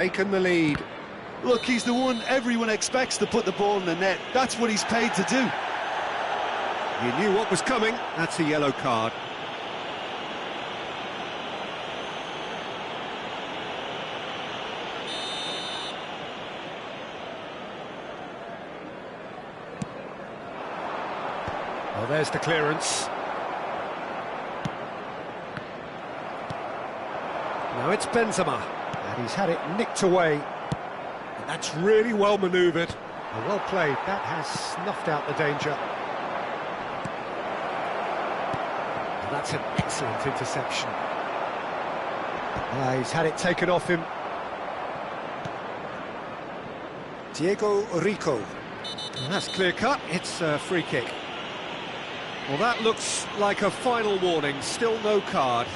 Taken the lead. Look, he's the one everyone expects to put the ball in the net. That's what he's paid to do. He knew what was coming. That's a yellow card. Oh, there's the clearance. Now it's Benzema, and he's had it nicked away. And that's really well manoeuvred. Well played. That has snuffed out the danger. And that's an excellent interception. He's had it taken off him. Diego Rico. And that's clear cut. It's a free kick. Well, that looks like a final warning. Still no card.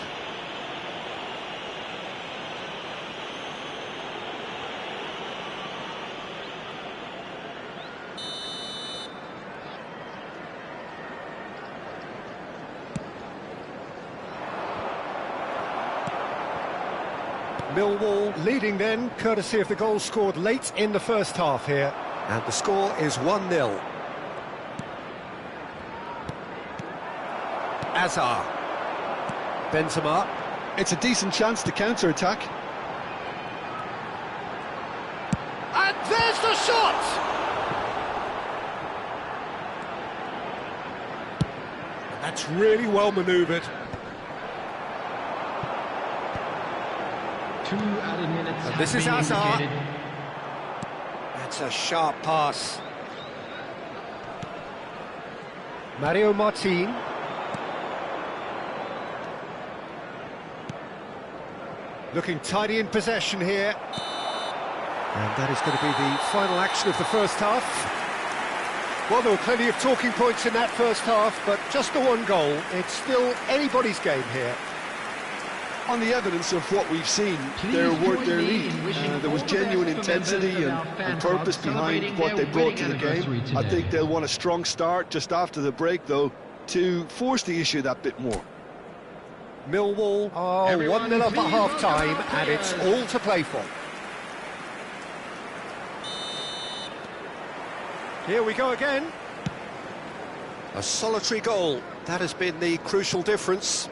Millwall leading then, courtesy of the goal scored late in the first half here. And the score is 1-0. Azar. Benzema. It's a decent chance to counter-attack. And there's the shot! And that's really well manoeuvred. 2 added minutes. And this is Azar. That's a sharp pass. Mario Martin. Looking tidy in possession here. And that is going to be the final action of the first half. Well, there were plenty of talking points in that first half, but just the one goal. It's still anybody's game here. On the evidence of what we've seen, they're worth their lead. There was genuine intensity and purpose behind what they brought to the game. I think they'll want a strong start just after the break, though, to force the issue that bit more. Millwall are 1-0 up at half-time, and it's all to play for. Here we go again. A solitary goal. That has been the crucial difference.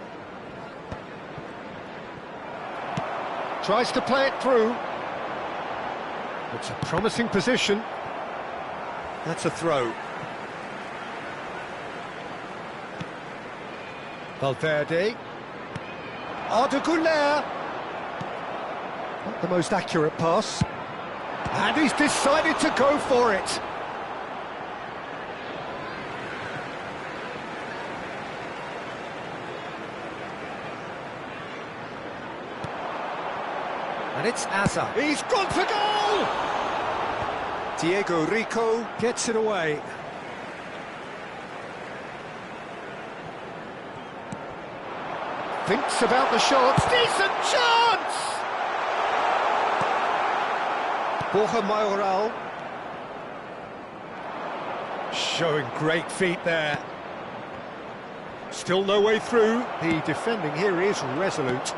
Tries to play it through. It's a promising position. That's a throw. Valverde. Arda Güler. Not the most accurate pass. And he's decided to go for it. And it's Azar. He's gone for goal! Diego Rico gets it away. Thinks about the shots. Decent chance! Borja Mayoral. Showing great feet there. Still no way through. The defending here is resolute.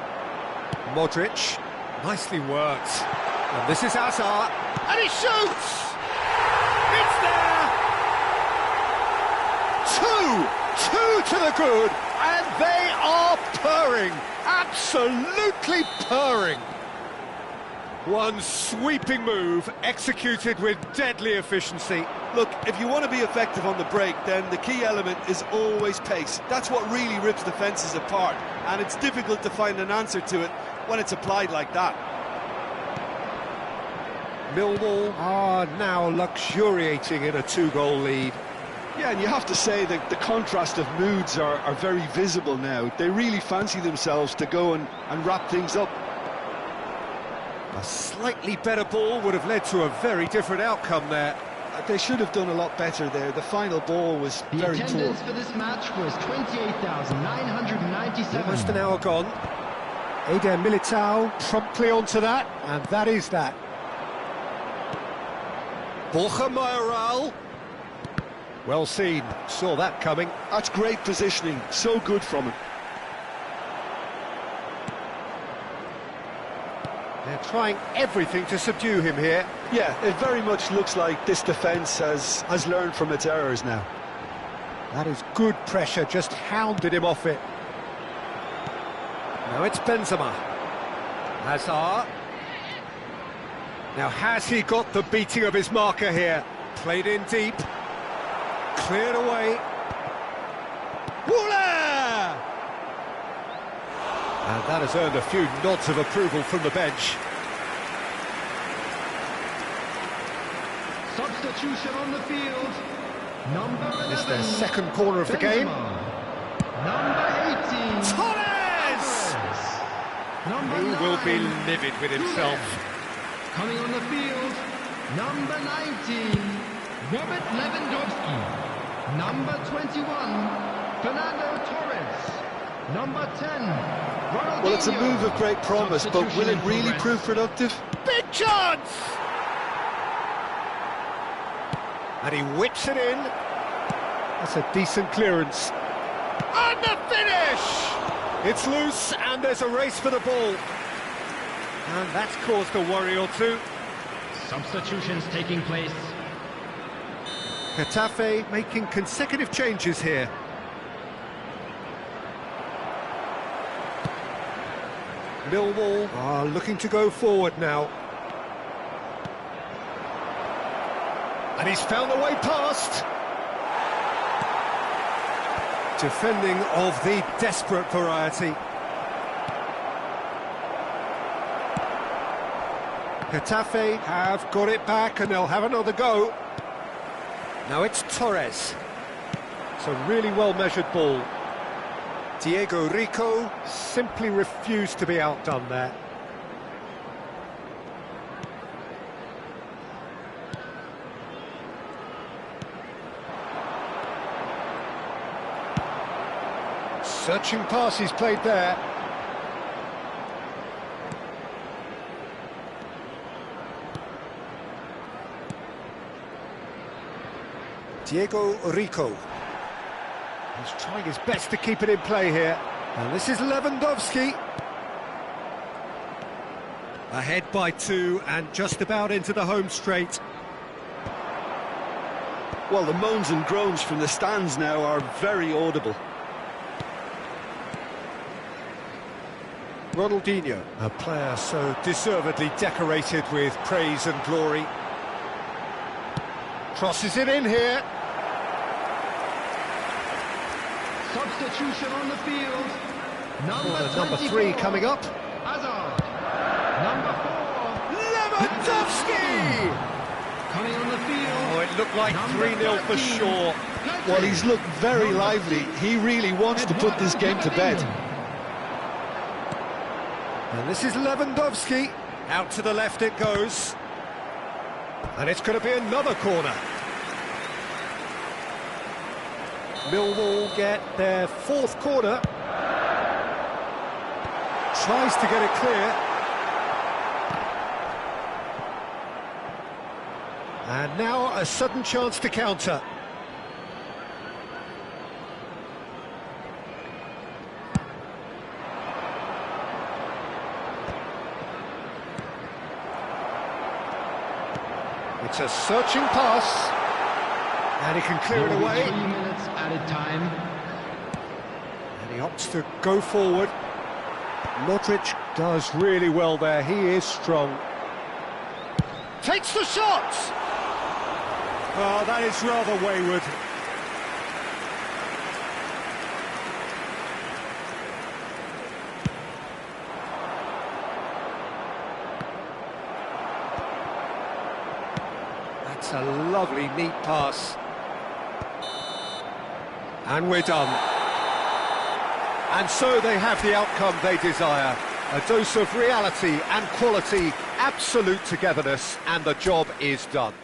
Modric. Nicely worked. And this is Azar. And he shoots! It's there! 2 to the good. And they are purring, absolutely purring. One sweeping move, executed with deadly efficiency. Look, if you want to be effective on the break, then the key element is always pace. That's what really rips defences apart, and it's difficult to find an answer to it when it's applied like that. Millwall are now luxuriating in a 2-goal lead. Yeah, and you have to say that the contrast of moods are very visible now. They really fancy themselves to go and wrap things up. A slightly better ball would have led to a very different outcome there. They should have done a lot better there. The final ball was very poor. The attendance for this match was 28,997. Almost an hour gone. Eder Militao promptly onto that, and that is that. Borja Mayoral. Well seen, saw that coming. That's great positioning, so good from him. They're trying everything to subdue him here. Yeah, it very much looks like this defence has learned from its errors now. That is good pressure, just hounded him off it. Now it's Benzema. Hazard. Now has he got the beating of his marker here? Played in deep. Cleared away. Woola! And that has earned a few nods of approval from the bench. Substitution on the field. Number 11. It's their second corner of the game. Number 18. Torres! Number He 9. will be livid with himself. Coming on the field. Number 19. Robert Lewandowski. Number 21. Fernando Torres. Number 10. Ronaldinho. Well, it's a move of great promise, but will it really prove productive? Big chance! And he whips it in. That's a decent clearance. And the finish! It's loose, and there's a race for the ball. And that's caused a worry or two. Substitutions taking place. Getafe making consecutive changes here. Millwall are looking to go forward now. And he's found a way past. Defending of the desperate variety. Getafe have got it back and they'll have another go. Now it's Torres. It's a really well-measured ball. Diego Rico simply refused to be outdone there. Searching pass he's played there. Diego Rico. He's trying his best to keep it in play here. And this is Lewandowski. Ahead by 2 and just about into the home straight. Well, the moans and groans from the stands now are very audible. Ronaldinho, a player so deservedly decorated with praise and glory. Crosses it in here. Substitution on the field. Number 3 coming up. Hazard. Number 4. Lewandowski! Coming on the field. Oh, it looked like 3-0 for sure. Well, he's looked very lively. He really wants to put this game to bed. And this is Lewandowski. Out to the left it goes. And it's going to be another corner. Millwall get their 4th corner. Tries to get it clear. And now a sudden chance to counter. It's a searching pass. And he can clear it away. 3 minutes added time. And he opts to go forward. Modric does really well there. He is strong. Takes the shot! Oh, that is rather wayward. That's a lovely, neat pass. And we're done. And so they have the outcome they desire. A dose of reality and quality, absolute togetherness, and the job is done.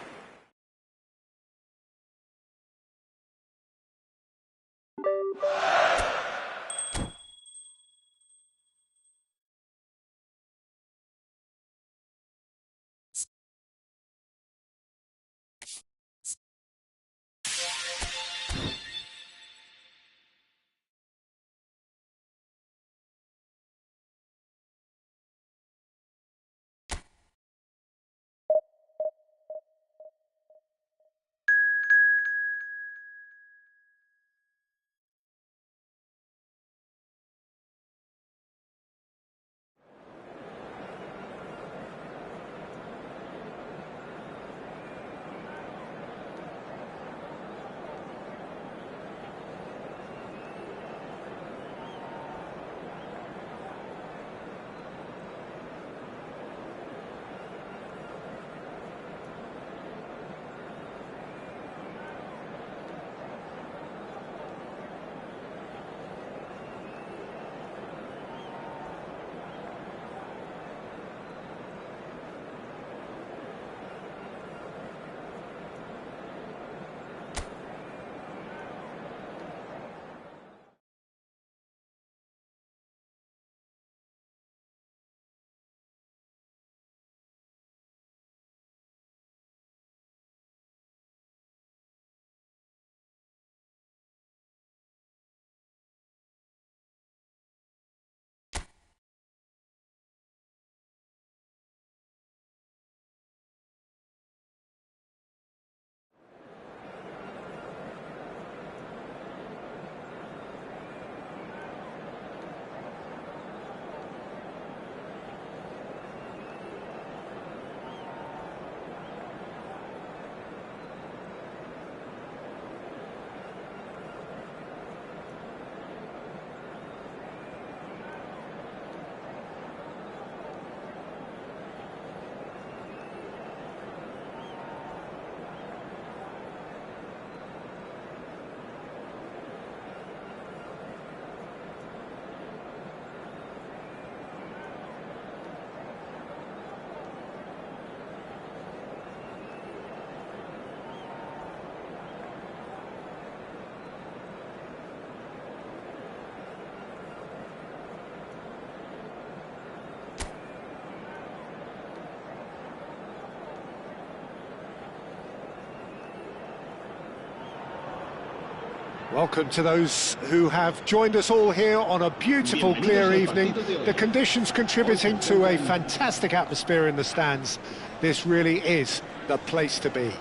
Welcome to those who have joined us all here on a beautiful, clear evening. The conditions contributing to a fantastic atmosphere in the stands. This really is the place to be.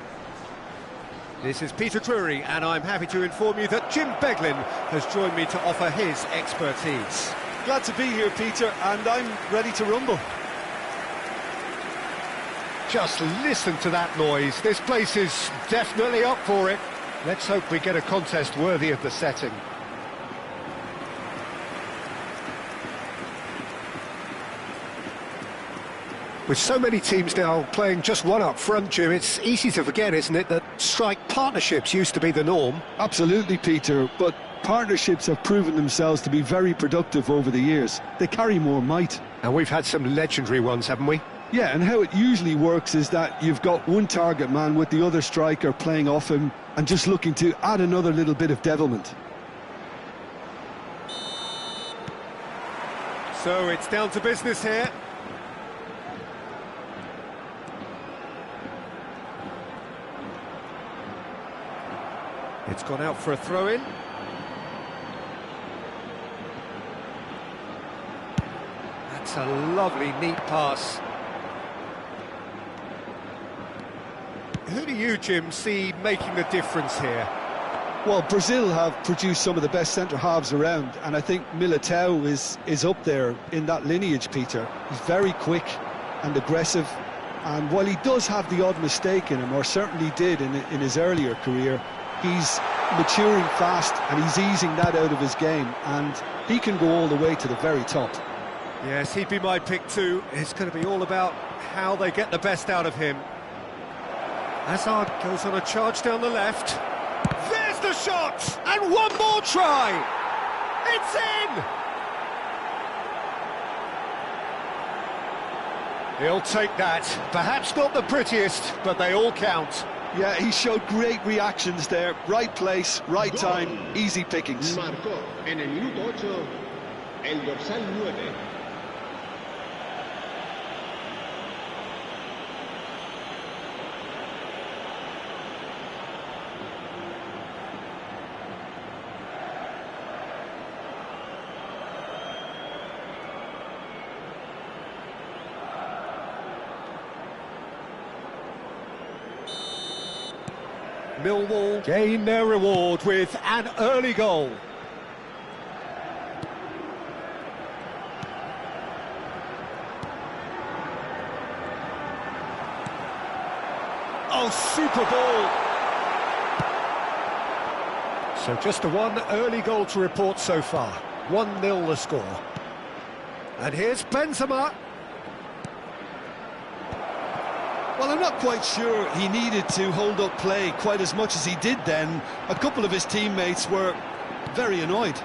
This is Peter Drury, and I'm happy to inform you that Jim Beglin has joined me to offer his expertise. Glad to be here, Peter, and I'm ready to rumble. Just listen to that noise. This place is definitely up for it. Let's hope we get a contest worthy of the setting. With so many teams now playing just one up front, Jim, it's easy to forget, isn't it, that strike partnerships used to be the norm? Absolutely, Peter, but partnerships have proven themselves to be very productive over the years. They carry more might. And we've had some legendary ones, haven't we? Yeah, and how it usually works is that you've got one target man with the other striker playing off him and just looking to add another little bit of devilment. So it's down to business here. It's gone out for a throw-in. That's a lovely, neat pass. Who do you, Jim, see making the difference here? Well, Brazil have produced some of the best centre-halves around, and I think Militao is up there in that lineage, Peter. He's very quick and aggressive, and while he does have the odd mistake in him, or certainly did in his earlier career, he's maturing fast and he's easing that out of his game, and he can go all the way to the very top. Yes, he'd be my pick too. It's going to be all about how they get the best out of him. Hazard goes on a charge down the left. There's the shot! And one more try! It's in! He'll take that. Perhaps not the prettiest, but they all count. Yeah, he showed great reactions there. Right place, right time, easy pickings. Marcó en el minuto 8 el dorsal 9. Millwall gain their reward with an early goal. Oh, super ball! So just the one early goal to report so far. 1-0 the score. And here's Benzema. Well, I'm not quite sure he needed to hold up play quite as much as he did then. A couple of his teammates were very annoyed.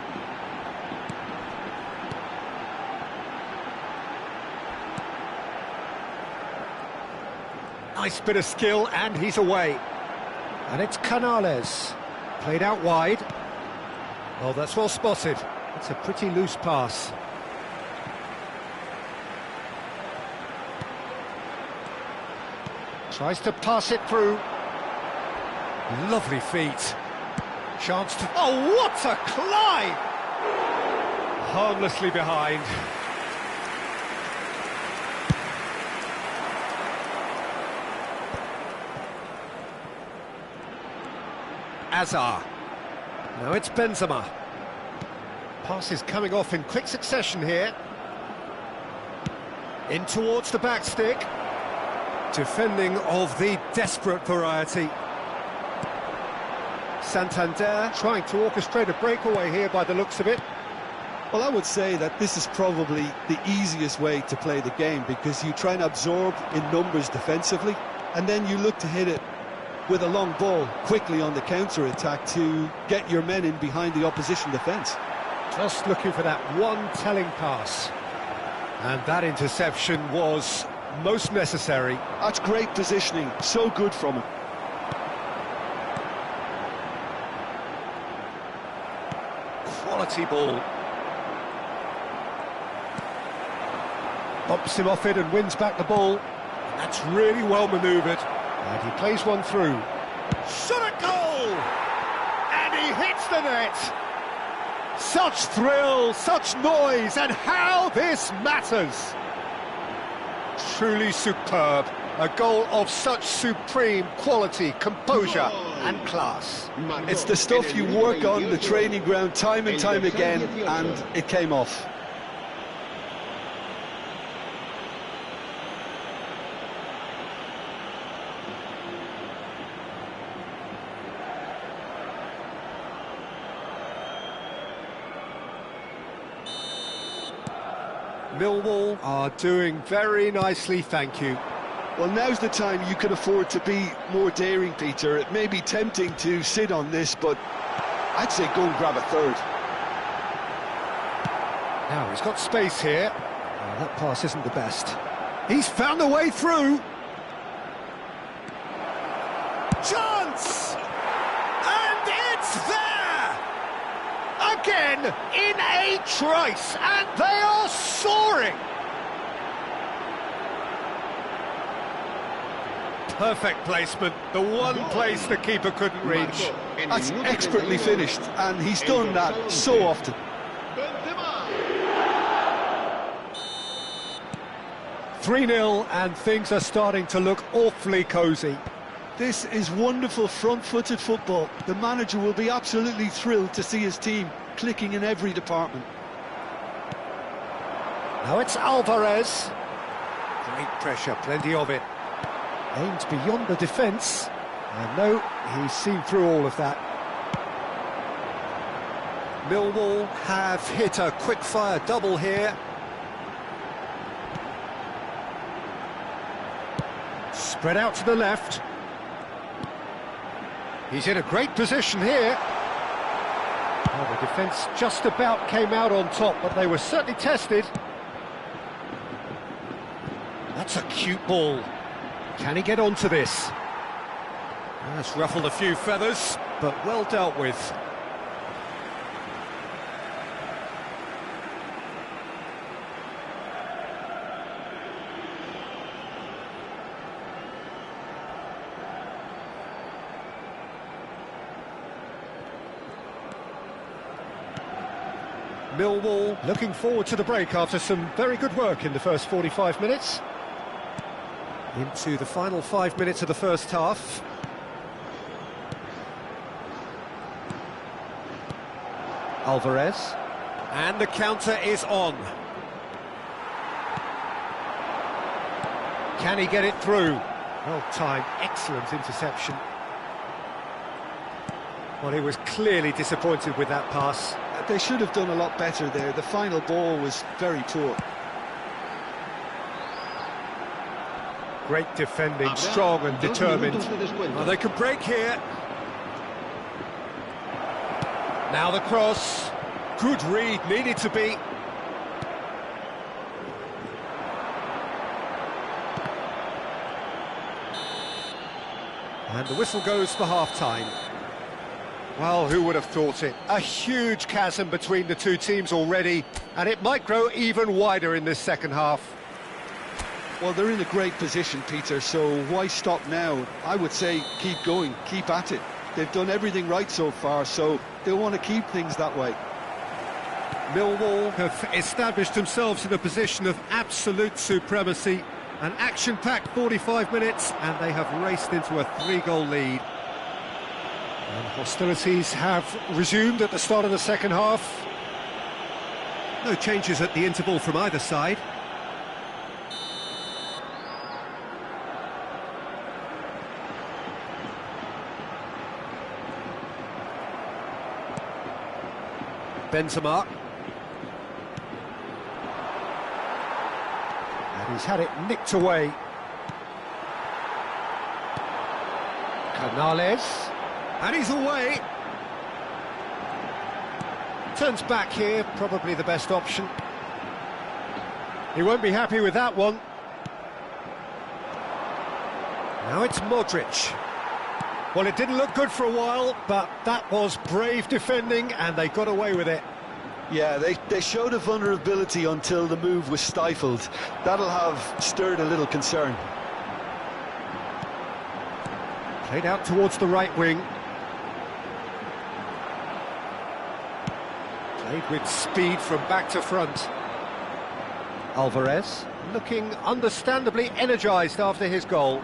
Nice bit of skill, and he's away. And it's Canales. Played out wide. Oh, that's well spotted. It's a pretty loose pass. Tries to pass it through. Lovely feet. Chance to... Oh, what a climb! Harmlessly behind. Hazard. Now it's Benzema. Pass is coming off in quick succession here. In towards the back stick. Defending of the desperate variety. Santander trying to orchestrate a breakaway here by the looks of it. Well, I would say that this is probably the easiest way to play the game, because you try and absorb in numbers defensively, and then you look to hit it with a long ball quickly on the counter-attack to get your men in behind the opposition defence. Just looking for that one telling pass. And that interception was most necessary. That's great positioning, so good from him. Quality ball. Bumps him off it and wins back the ball. And that's really well manoeuvred. And he plays one through. Shot at goal! And And he hits the net! Such thrill, such noise, and how this matters! Truly superb. A goal of such supreme quality, composure and class. It's the stuff you work on the training ground time and time again, and it came off. Millwall are doing very nicely, thank you. Well, now's the time you can afford to be more daring, Peter. It may be tempting to sit on this, but I'd say go and grab a third. Now, he's got space here. Oh, that pass isn't the best. He's found a way through. Chance! And it's there! Again, in a trice, and they are soaring! Perfect placement, the one place the keeper couldn't reach. That's expertly finished, and he's done that so often. 3-0, and things are starting to look awfully cosy. This is wonderful front-footed football. The manager will be absolutely thrilled to see his team clicking in every department. Now it's Alvarez. Great pressure, plenty of it. Aimed beyond the defence. And no, he's seen through all of that. Millwall have hit a quick-fire double here. Spread out to the left. He's in a great position here. Well, the defence just about came out on top, but they were certainly tested. That's a cute ball. Can he get onto this? That's ruffled a few feathers, but well dealt with. Millwall looking forward to the break after some very good work in the first 45 minutes. Into the final 5 minutes of the first half. Alvarez. And the counter is on. Can he get it through? Well timed, excellent interception. Well, he was clearly disappointed with that pass. They should have done a lot better there. The final ball was very poor. Great defending, strong and determined. Well, they could break here. Now the cross. Good read, needed to be. And the whistle goes for half-time. Well, who would have thought it? A huge chasm between the two teams already, and it might grow even wider in this second half. Well, they're in a great position, Peter, so why stop now? I would say keep going, keep at it. They've done everything right so far, so they'll want to keep things that way. Millwall have established themselves in a position of absolute supremacy. An action-packed 45 minutes, and they have raced into a 3-goal lead. And hostilities have resumed at the start of the second half. No changes at the interval from either side. Benzema. And he's had it nicked away. Canales. And he's away. Turns back here, probably the best option. He won't be happy with that one. Now it's Modric. Well, it didn't look good for a while, but that was brave defending, and they got away with it. Yeah, they showed a vulnerability until the move was stifled. That'll have stirred a little concern. Played out towards the right wing. Played with speed from back to front. Alvarez looking understandably energised after his goal.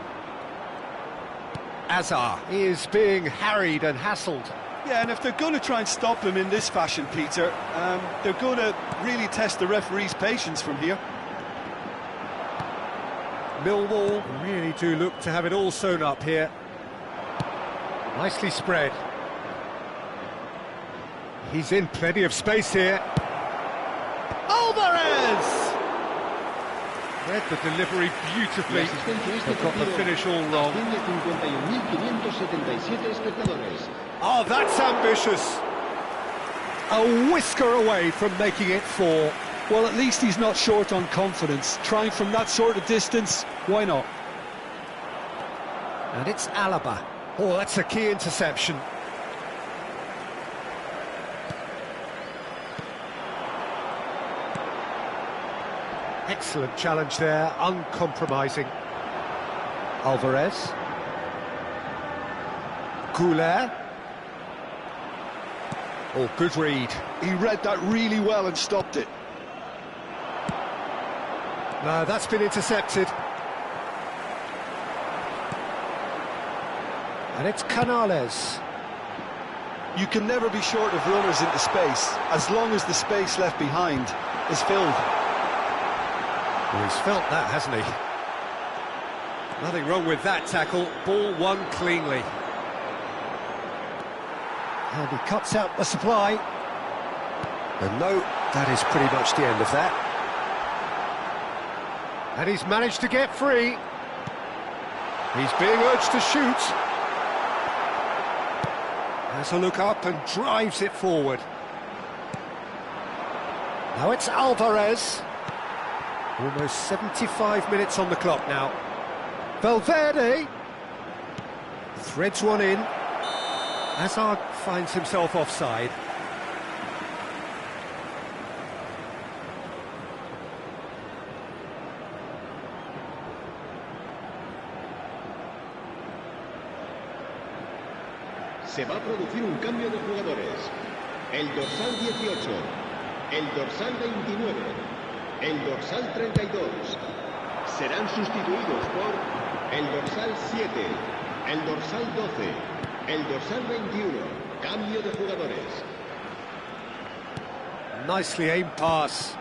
Azar is being harried and hassled. Yeah, and if they're going to try and stop him in this fashion, Peter, they're going to really test the referee's patience from here. Millwall really do look to have it all sewn up here. Nicely spread. He's in plenty of space here. Alvarez! Read the delivery beautifully, but got the finish all wrong. Oh, that's ambitious. A whisker away from making it 4. Well, at least he's not short on confidence. Trying from that sort of distance, why not? And it's Alaba. Oh, that's a key interception. Excellent challenge there, uncompromising. Alvarez. Goulet. Oh, good read. He read that really well and stopped it. No, that's been intercepted. And it's Canales. You can never be short of runners into space, as long as the space left behind is filled. Well, he's felt that, hasn't he? Nothing wrong with that tackle. Ball won cleanly. And he cuts out the supply. And no, that is pretty much the end of that. And he's managed to get free. He's being urged to shoot. Has a look up and drives it forward. Now it's Alvarez. Almost 75 minutes on the clock now. Valverde threads one in. Hazard finds himself offside. Se va a producir un cambio de jugadores. El dorsal 18, el dorsal 29, el dorsal 32 serán sustituidos por el dorsal 7, el dorsal 12, el dorsal 21. Cambio de jugadores. Nicely aimed pass.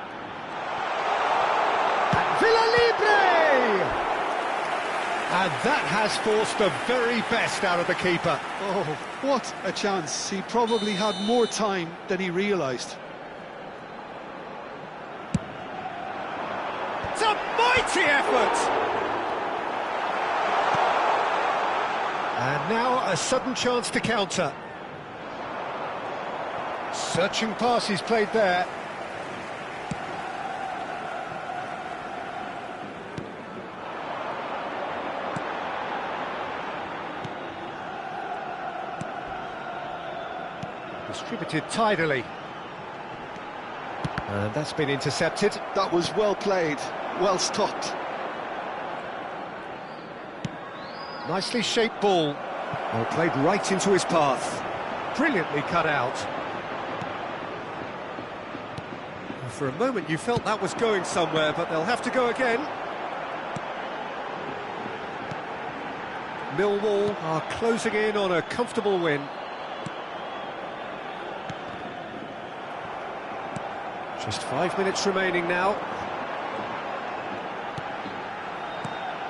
Villa Libre! And that has forced the very best out of the keeper. Oh, what a chance. He probably had more time than he realised. It's a mighty effort! And now a sudden chance to counter. Searching pass he's played there. Distributed tidily. And that's been intercepted. That was well played, well stopped. Nicely shaped ball. Well, played right into his path. Brilliantly cut out. For a moment you felt that was going somewhere, but they'll have to go again. Millwall are closing in on a comfortable win. Just 5 minutes remaining now.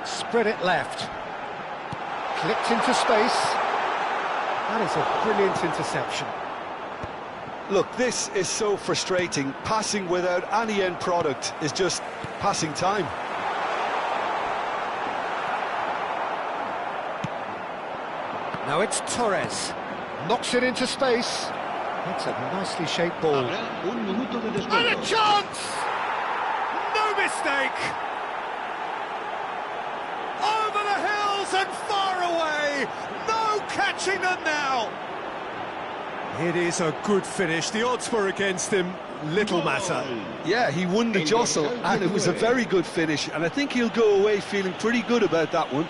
Spread it left. Clipped into space. That is a brilliant interception. Look, this is so frustrating. Passing without any end product is just passing time. Now it's Torres. Knocks it into space. That's a nicely shaped ball. And a chance! No mistake! Over the hills and far away! No catching them now! It is a good finish. The odds were against him. Little matter. Yeah, he won the jostle, and it was a very good finish, and I think he'll go away feeling pretty good about that one.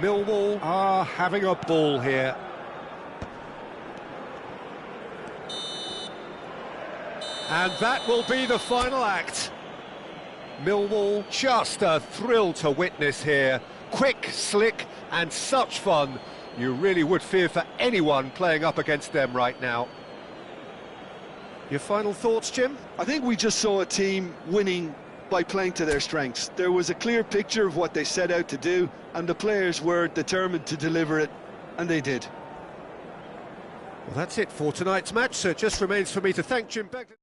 Millwall are having a ball here. And that will be the final act. Millwall, just a thrill to witness here. Quick, slick, and such fun. You really would fear for anyone playing up against them right now. Your final thoughts, Jim? I think we just saw a team winning by playing to their strengths. There was a clear picture of what they set out to do, and the players were determined to deliver it, and they did. Well, that's it for tonight's match, so it just remains for me to thank Jim Begley.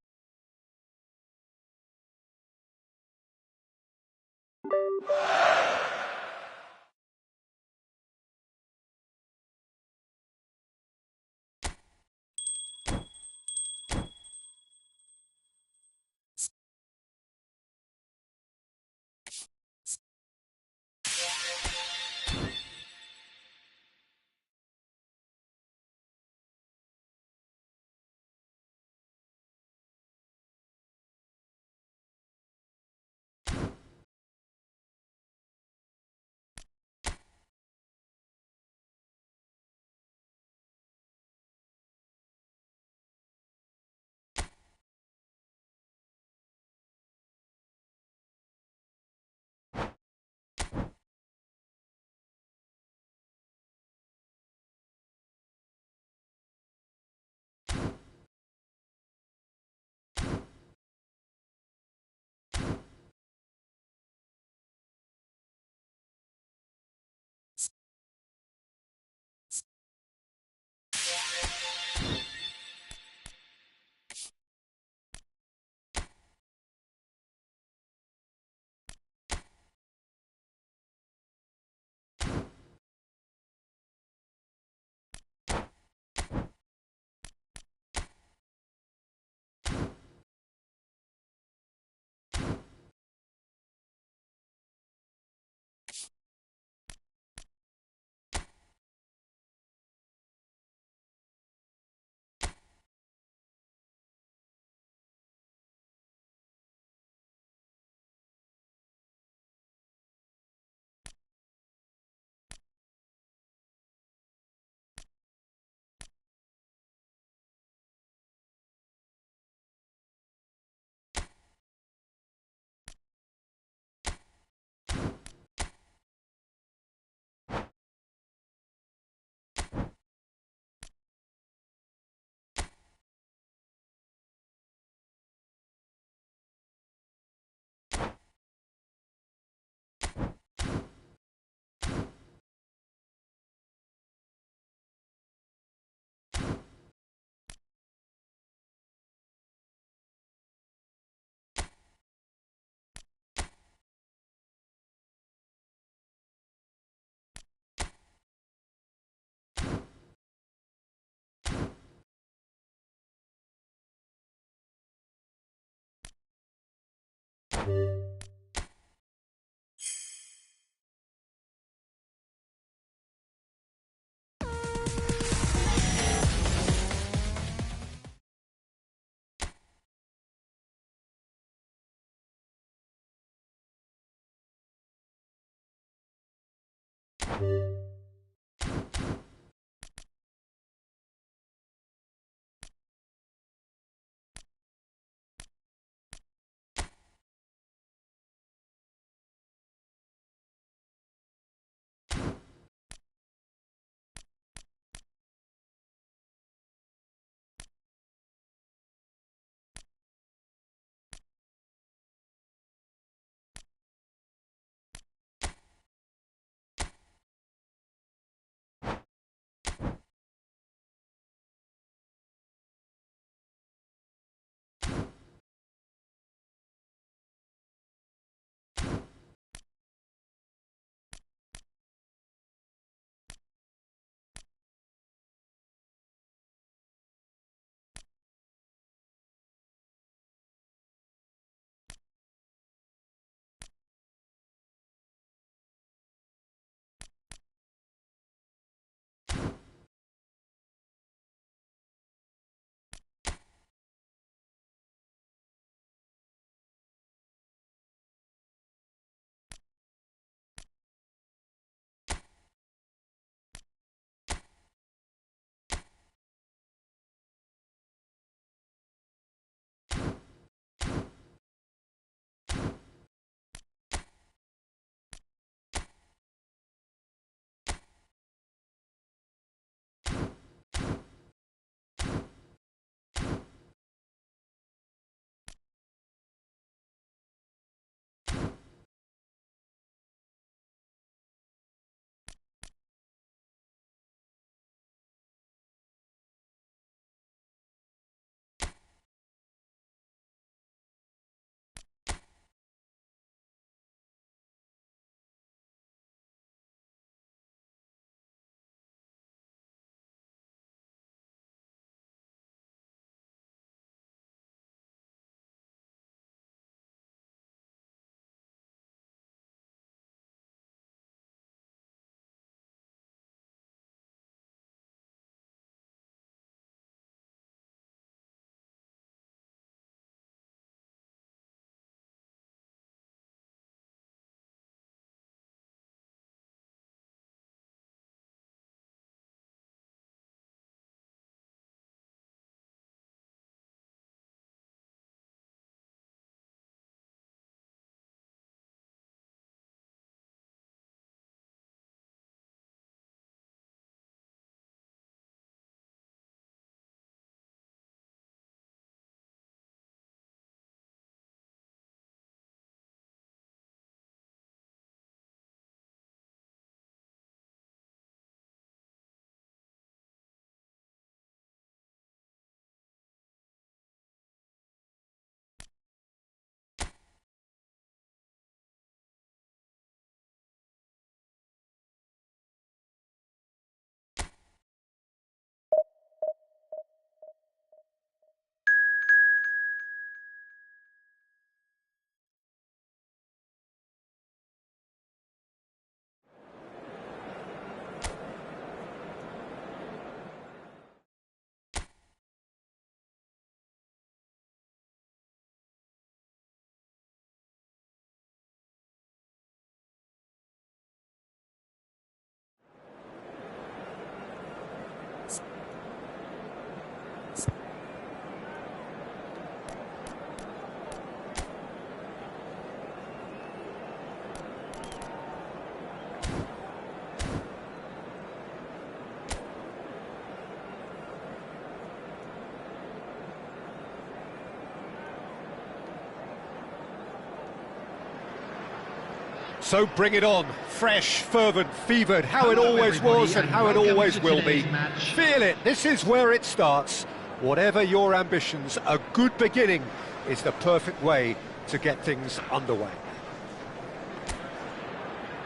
So bring it on, fresh, fervent, fevered, how it always was and how it always will be. Feel it, this is where it starts. Whatever your ambitions, a good beginning is the perfect way to get things underway.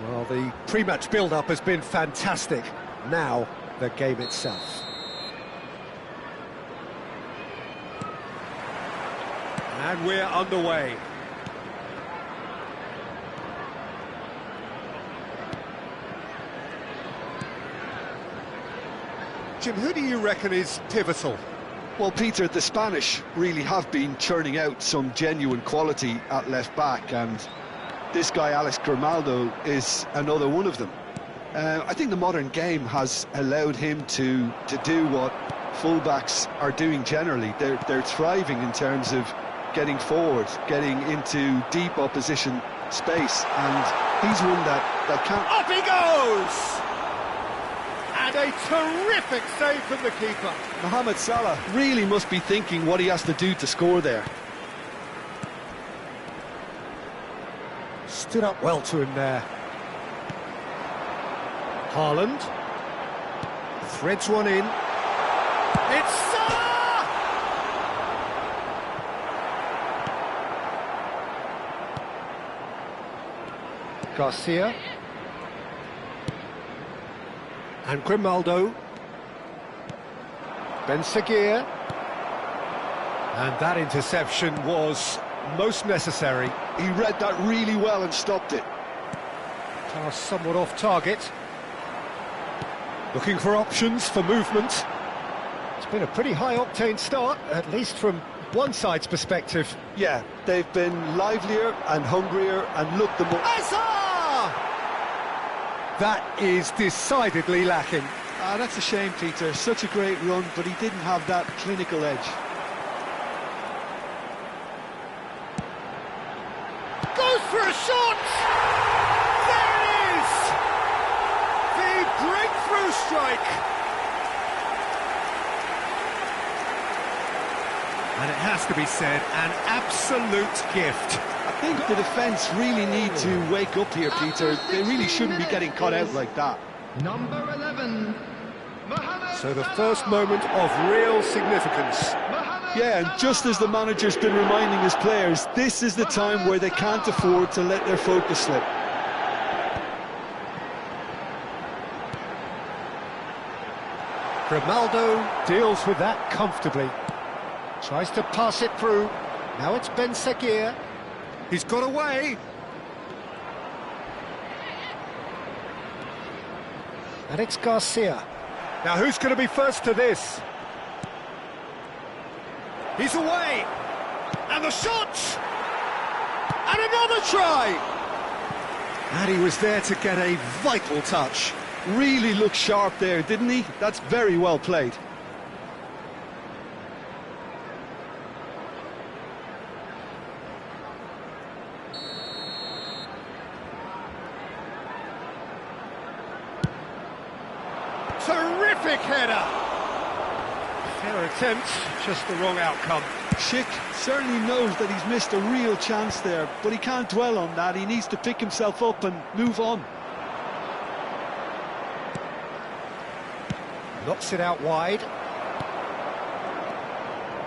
Well, the pre-match build-up has been fantastic. Now, the game itself. And we're underway. Jim, who do you reckon is pivotal? Well, Peter, the Spanish really have been churning out some genuine quality at left-back, and this guy, Alex Grimaldo, is another one of them. I think the modern game has allowed him to do what fullbacks are doing generally. They're thriving in terms of getting forward, getting into deep opposition space, and he's one that can't... Up he goes! And a terrific save from the keeper. Mohamed Salah really must be thinking what he has to do to score there. Stood up well to him there. Haaland threads one in. It's Salah! Garcia. And Grimaldo. Ben Seguir. And that interception was most necessary. He read that really well and stopped it. Pass somewhat off target. Looking for options for movement. It's been a pretty high-octane start, at least from one side's perspective. Yeah, they've been livelier and hungrier and looked the more... That is decidedly lacking. That's a shame, Peter. Such a great run, but he didn't have that clinical edge. Goes for a shot! There it is! The breakthrough strike! And it has to be said, an absolute gift. I think the defence really need to wake up here, Peter. They really shouldn't be getting caught out like that. Number 11, Mohamed So the first moment of real significance. Yeah, and just as the manager's been reminding his players, this is the time where they can't afford to let their focus slip. Grimaldo deals with that comfortably. Tries to pass it through. Now it's Ben Seguir. He's got away. And it's Garcia. Now who's going to be first to this? He's away. And the shot! And another try! And he was there to get a vital touch. Really looked sharp there, didn't he? That's very well played. Terrific header! Fair attempt, just the wrong outcome. Schick certainly knows that he's missed a real chance there, but he can't dwell on that. He needs to pick himself up and move on. Knocks it out wide.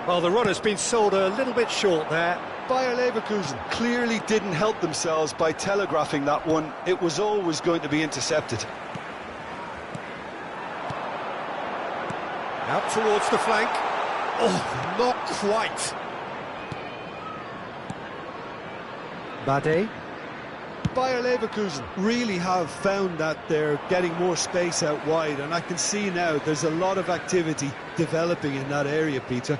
Well, the runner's been sold a little bit short there. Bayer Leverkusen clearly didn't help themselves by telegraphing that one. It was always going to be intercepted. Out towards the flank. Oh, not quite. Bade. Bayer Leverkusen really have found that they're getting more space out wide, and I can see now there's a lot of activity developing in that area, Peter.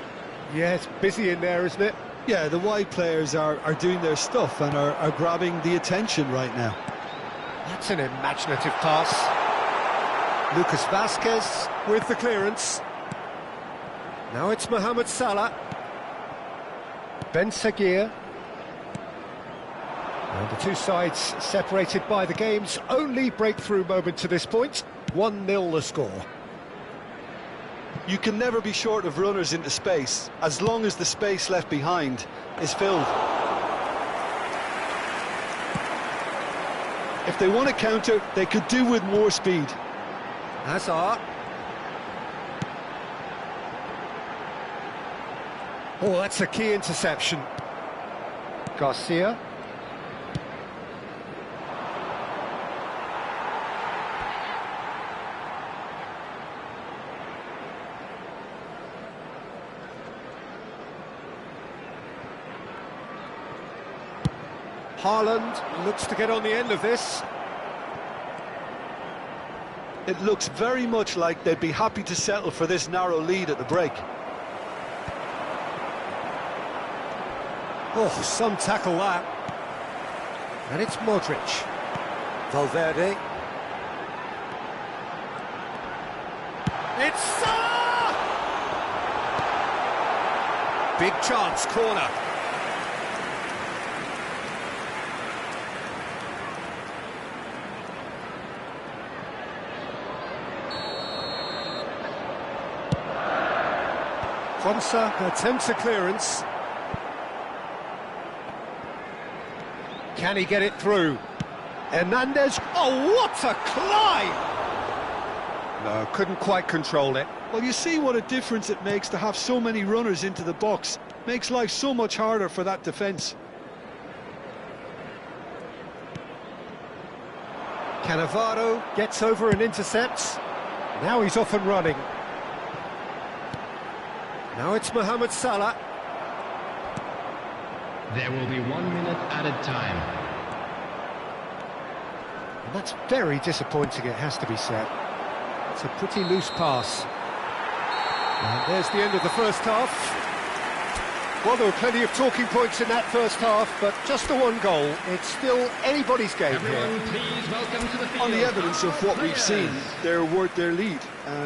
Yeah, it's busy in there, isn't it? Yeah, the wide players are doing their stuff and are grabbing the attention right now. That's an imaginative pass. Lucas Vasquez with the clearance. Now it's Mohamed Salah. Ben Seguir. And the two sides separated by the game's only breakthrough moment to this point. 1-0 the score. You can never be short of runners into space, as long as the space left behind is filled. If they want to counter, they could do with more speed. Hazard. Oh, that's a key interception. Garcia. Haaland looks to get on the end of this. It looks very much like they'd be happy to settle for this narrow lead at the break. Oh, some tackle that. And it's Modric. Valverde. It's Salah! Big chance, corner. Fonsa attempts a clearance. Can he get it through? Hernandez, oh, what a climb! No, couldn't quite control it. Well, you see what a difference it makes to have so many runners into the box. Makes life so much harder for that defence. Cannavaro gets over and intercepts. Now he's off and running. Now it's Mohamed Salah. There will be 1 minute added time. And that's very disappointing, it has to be said. It's a pretty loose pass. And there's the end of the first half. Well, there were plenty of talking points in that first half, but just the one goal. It's still anybody's game Everyone, here. please welcome to the field. On the evidence of what we've seen, they're worth their lead.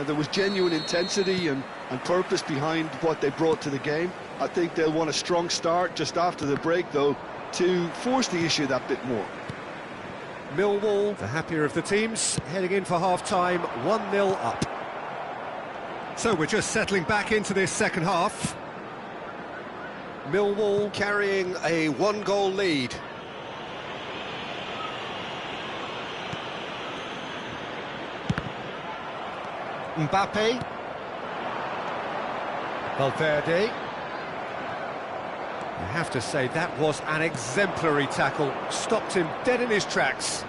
There was genuine intensity and purpose behind what they brought to the game. I think they'll want a strong start just after the break, though, to force the issue that bit more. Millwall, the happier of the teams, heading in for half-time, 1-0 up. So we're just settling back into this second half. Millwall carrying a one-goal lead. Mbappe. Valverde. You have to say that was an exemplary tackle. Stopped him dead in his tracks.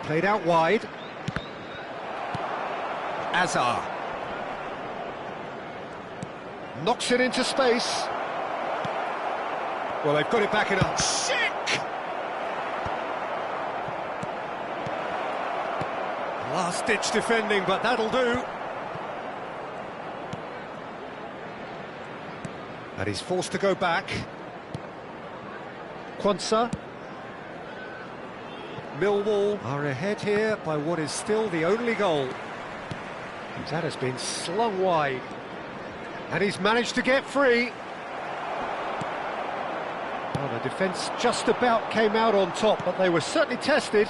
Played out wide. Hazard. Knocks it into space. Well, they've got it back in a... Sick! Last-ditch defending, but that'll do. And he's forced to go back. Quansah. Millwall are ahead here by what is still the only goal. And that has been slung wide. And he's managed to get free. Well, the defence just about came out on top, but they were certainly tested.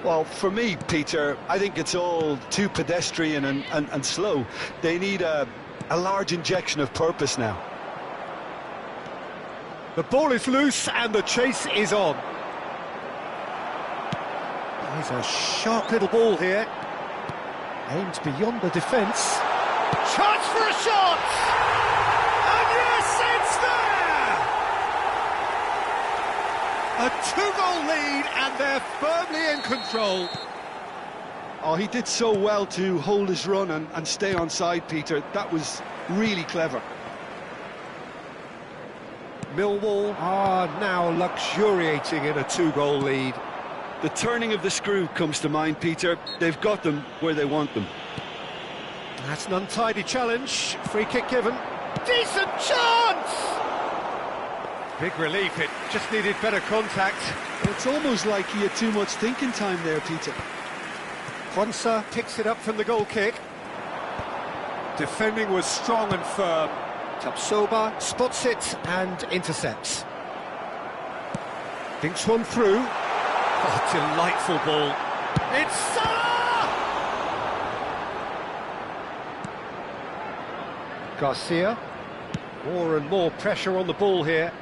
Well, for me, Peter, I think it's all too pedestrian and slow. They need a large injection of purpose now. The ball is loose and the chase is on. There's a sharp little ball here. Aimed beyond the defence. Chance for a shot! And yes, it's there! A two-goal lead and they're firmly in control. Oh, he did so well to hold his run and stay on side, Peter. That was really clever. Millwall are now luxuriating in a two-goal lead. The turning of the screw comes to mind, Peter. They've got them where they want them. That's an untidy challenge. Free kick given. Decent chance! Big relief, it just needed better contact. It's almost like he had too much thinking time there, Peter. Quansah picks it up from the goal kick. Defending was strong and firm. Tapsoba spots it and intercepts. Thinks one through. Oh, delightful ball. It's Salah! Garcia. More and more pressure on the ball here.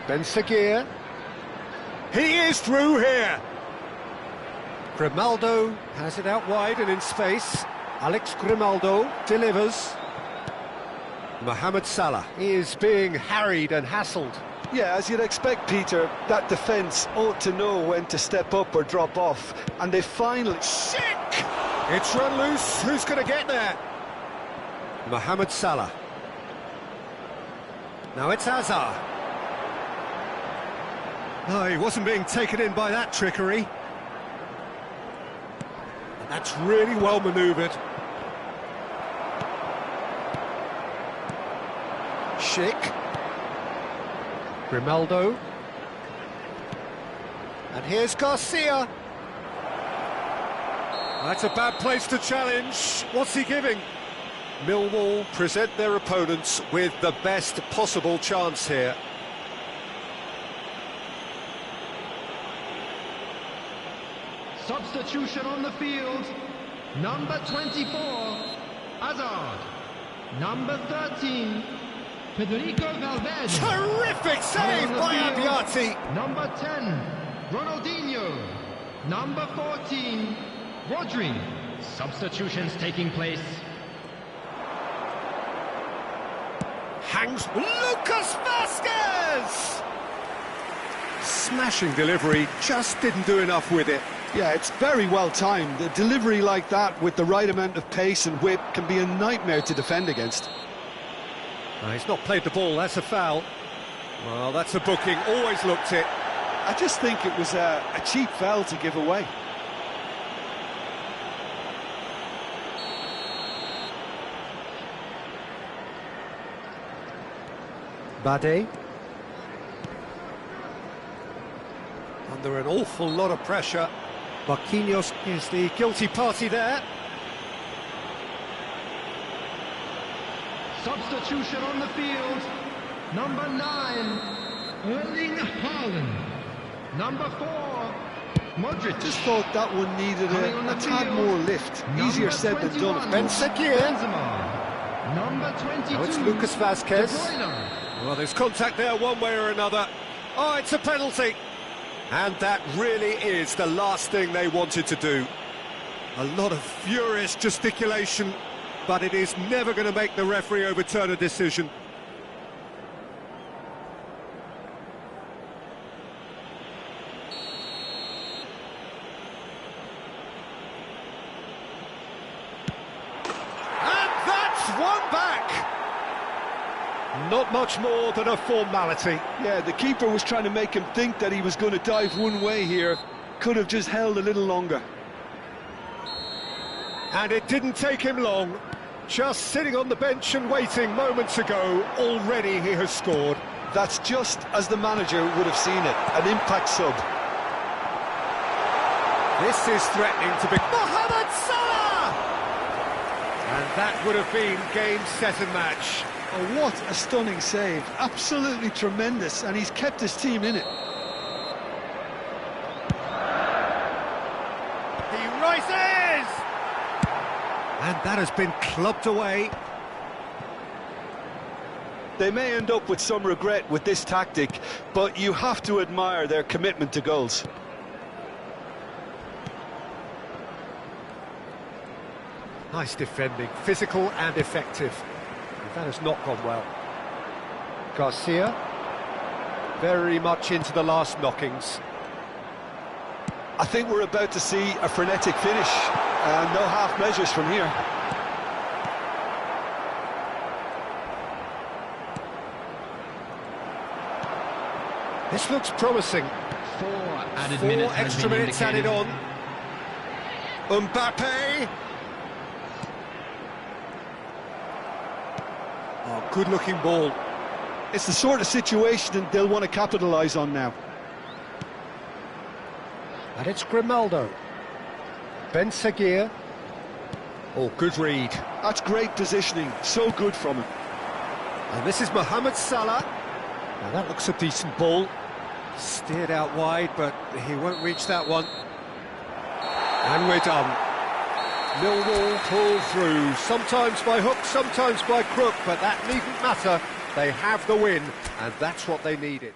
Ben Seguir. He is through here. Grimaldo has it out wide and in space. Alex Grimaldo delivers. Mohamed Salah is being harried and hassled. Yeah, as you'd expect, Peter, that defence ought to know when to step up or drop off. And they finally... Sick! It's run loose. Who's going to get there? Mohamed Salah. Now it's Hazard. No, he wasn't being taken in by that trickery. And that's really well manoeuvred. Schick. Grimaldo. And here's Garcia. That's a bad place to challenge. What's he giving? Millwall present their opponents with the best possible chance here. Substitution on the field. Number 24, Hazard. Number 13, Federico Valverde. Terrific save by Abbiati. Number 10, Ronaldinho. Number 14, Rodri. Substitutions taking place. Hangs Lucas Vasquez! Smashing delivery, just didn't do enough with it. Yeah, it's very well timed. A delivery like that with the right amount of pace and whip can be a nightmare to defend against. He's not played the ball, that's a foul. Well, that's a booking, always looked it. I just think it was a cheap foul to give away. Bade. Under an awful lot of pressure. Marquinhos is the guilty party there. Substitution on the field. Number 9, Erling Haaland. Number 4, Modric. Just thought that one needed a tad more lift. Easier said than done. Benzema. Number 22. Now it's Lucas Vasquez. Well, there's contact there one way or another. Oh, it's a penalty. And that really is the last thing they wanted to do. A lot of furious gesticulation, but it is never going to make the referee overturn a decision. And that's one back! Not much more than a formality. Yeah, the keeper was trying to make him think that he was going to dive one way here. Could have just held a little longer. And it didn't take him long. Just sitting on the bench and waiting moments ago, already he has scored. That's just as the manager would have seen it, an impact sub. This is threatening to be Mohamed Salah! And that would have been game, set and match. Oh, what a stunning save. Absolutely tremendous, and he's kept his team in it. He rises! And that has been clubbed away. They may end up with some regret with this tactic, but you have to admire their commitment to goals. Nice defending, physical and effective. That has not gone well. Garcia, very much into the last knockings. I think we're about to see a frenetic finish, and no half measures from here. This looks promising. 4 extra minutes added on. Mbappe. Oh, good-looking ball. It's the sort of situation they'll want to capitalise on now. And it's Grimaldo. Ben Seguir. Oh, good read. That's great positioning, so good from him. And this is Mohamed Salah. Now that looks a decent ball. Steered out wide, but he won't reach that one. And we're done. Millwall pull through, sometimes by hook, sometimes by crook, but that needn't matter. They have the win, and that's what they needed.